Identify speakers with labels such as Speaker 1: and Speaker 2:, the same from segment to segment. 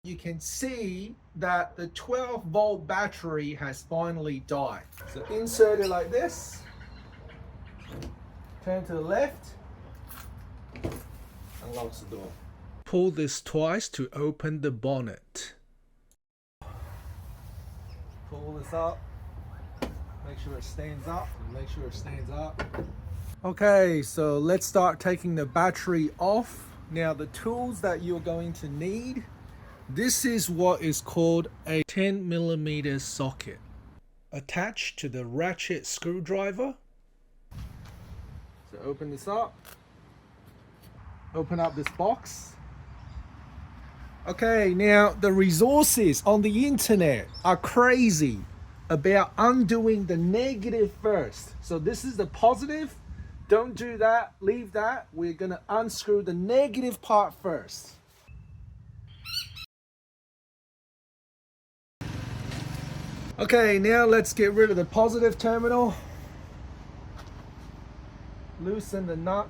Speaker 1: you can see that the 12-volt battery has finally died. So insert it like this, turn to the left, unlocks the door. Pull this twice to open the bonnet. Pull this up, make sure it stands up, make sure it stands up. Okay, so let's start taking the battery off. Now the tools that you're going to need, this is what is called a 10mm socket attached to the ratchet screwdriver. So open this up, open up this box. Okay, now the resources on the internet are crazy about undoing the negative first. So this is the positive. Don't do that, leave that. We're gonna unscrew the negative part first. Okay, now let's get rid of the positive terminal. Loosen the nut.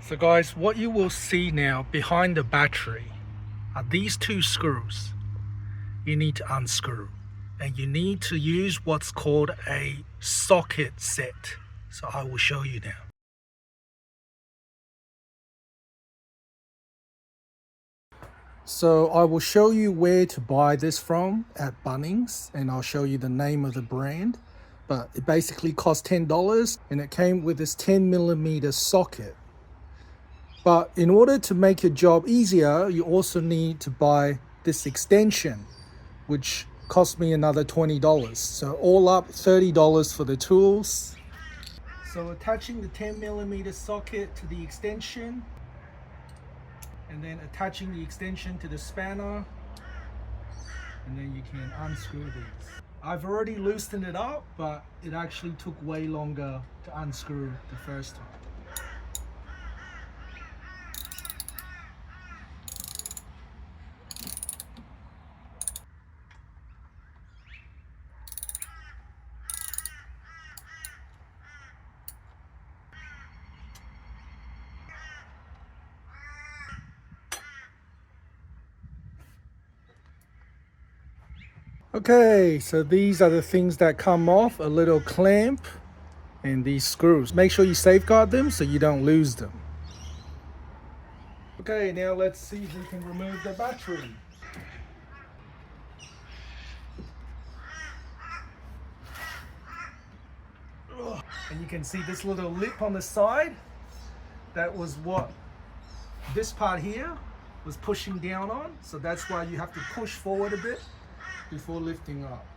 Speaker 1: So guys, what you will see now behind the battery are these two screws. You need to unscrew, and you need to use what's called a socket set. So I will show you now. So I will show you where to buy this from at Bunnings, and I'll show you the name of the brand. But it basically cost $10, and it came with this 10mm socket. But in order to make your job easier, you also need to buy this extension, which cost me another $20. So all up $30 for the tools. So attaching the 10mm socket to the extension, and then attaching the extension to the spanner, and then you can unscrew these. I've already loosened it up, but it actually took way longer to unscrew the first time. Okay, so these are the things that come off, a little clamp and these screws. Make sure you safeguard them so you don't lose them. Okay, now let's see if we can remove the battery. And you can see this little lip on the side. That was what this part here was pushing down on. So that's why you have to push forward a bit before lifting up.